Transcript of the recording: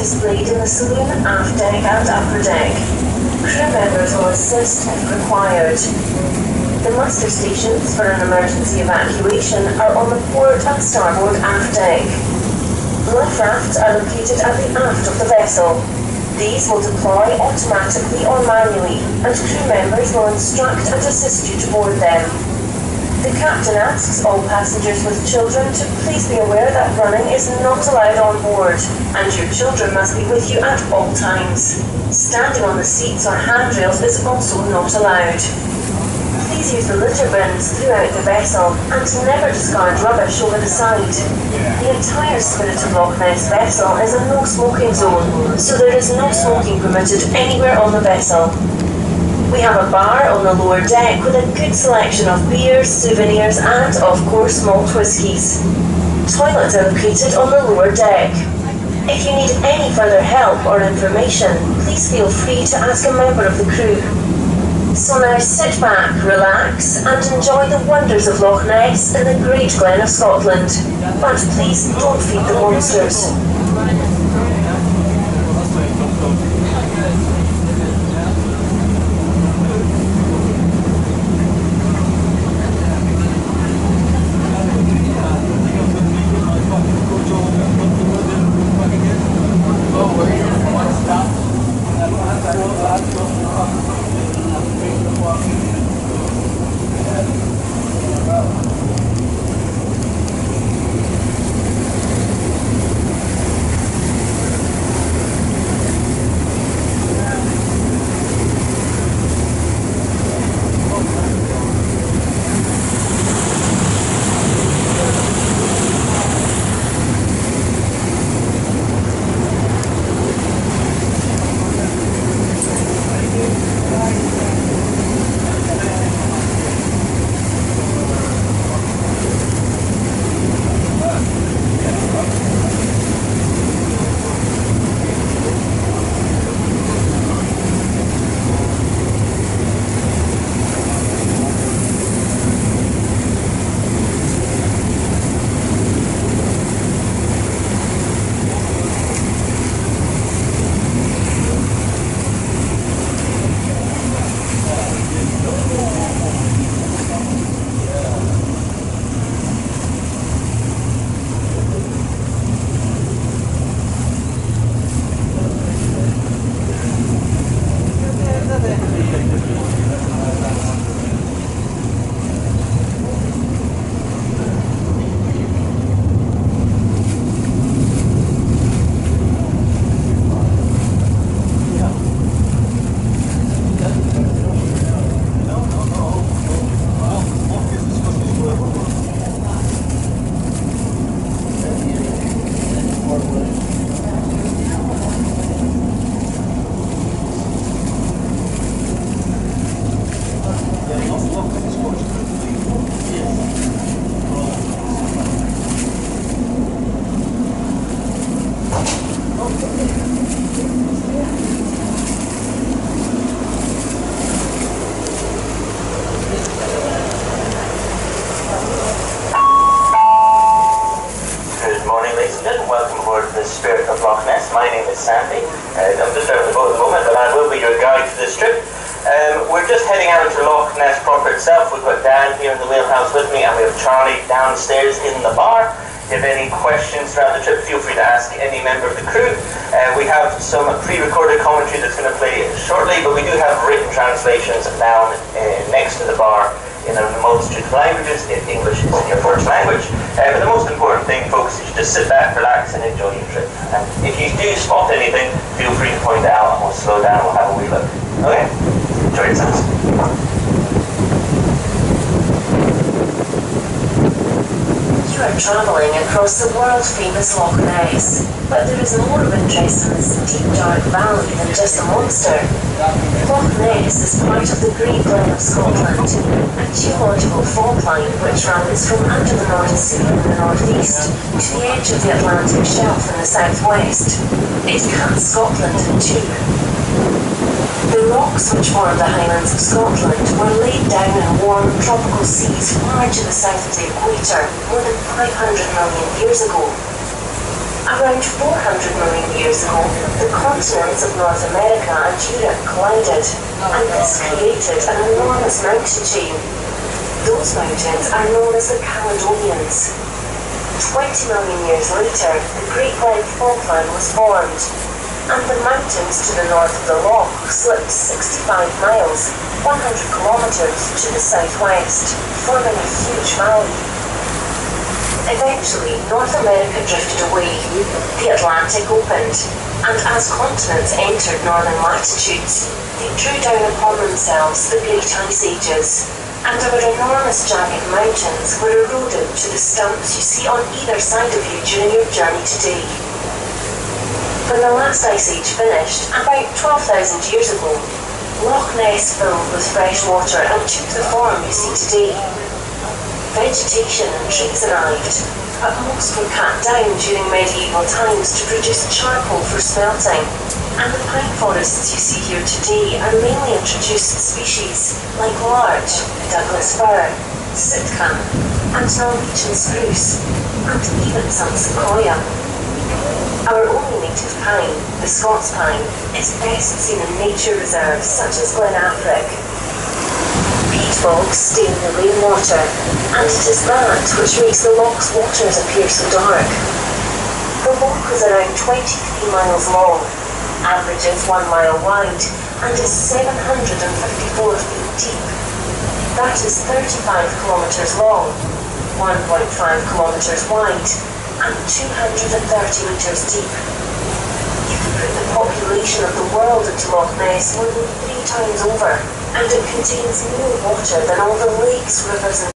displayed in the saloon, aft deck and upper deck. Crew members will assist if required. The muster stations for an emergency evacuation are on the port and starboard aft deck. Life rafts are located at the aft of the vessel. These will deploy automatically or manually, and crew members will instruct and assist you to board them. The captain asks all passengers with children to please be aware that running is not allowed on board, and your children must be with you at all times. Standing on the seats or handrails is also not allowed. Please use the litter bins throughout the vessel and never discard rubbish over the side. The entire Spirit of Loch Ness vessel is a no-smoking zone, so there is no smoking permitted anywhere on the vessel. We have a bar on the lower deck with a good selection of beers, souvenirs and, of course, malt whiskies. Toilets are located on the lower deck. If you need any further help or information, please feel free to ask a member of the crew. So now sit back, relax and enjoy the wonders of Loch Ness in the Great Glen of Scotland. But please don't feed the monsters. Spirit of Loch Ness. My name is Sandy. I'm just out on the boat at the moment, but I will be your guide for this trip. We're just heading out to Loch Ness proper itself. We've got Dan here in the wheelhouse with me, and we have Charlie downstairs in the bar. If you have any questions throughout the trip, feel free to ask any member of the crew. We have some pre-recorded commentary that's going to play shortly, but we do have written translations down next to the bar in a multitude of languages, if English is your first language. But the most important thing, folks, is you just sit back, relax, and enjoy your trip. And if you do spot anything, feel free to point it out, and we'll slow down, we'll have a wee look. Okay? Enjoy yourselves. You are travelling across the world-famous Loch Ness, but there is more of interest in this deep, dark valley than just a monster. Loch Ness is part of the Great Glen of Scotland, a geological fault line which runs from under the North Sea in the northeast to the edge of the Atlantic Shelf in the southwest. It cuts Scotland in two. The rocks which form the Highlands of Scotland were laid down in warm tropical seas far to the south of the equator more than 500 million years ago. Around 400 million years ago, the continents of North America and Europe collided, and this created an enormous mountain chain. Those mountains are known as the Caledonians. 20 million years later, the Great Red Faultline was formed, and the mountains to the north of the loch slipped 65 miles, 100 kilometres to the southwest, forming a huge valley. Eventually, North America drifted away, the Atlantic opened, and as continents entered northern latitudes, they drew down upon themselves the Great Ice Ages, and our enormous jagged mountains were eroded to the stumps you see on either side of you during your journey today. When the last ice age finished, about 12,000 years ago, Loch Ness filled with fresh water and took the form you see today. Vegetation and trees arrived, but most were cut down during medieval times to produce charcoal for smelting, and the pine forests you see here today are mainly introduced species like larch, Douglas fir, sitka, and Norwegian spruce, and even some sequoia. Our only native pine, the Scots pine, is best seen in nature reserves such as Glen Affric. Peat bogs stain the rainwater, and it is that which makes the loch's waters appear so dark. The loch is around 23 miles long, averages 1 mile wide, and is 754 feet deep. That is 35 kilometres long, 1.5 kilometres wide, and 230 metres deep. You could put the population of the world into Loch Ness more than 3 times over, and it contains more water than all the lakes, rivers and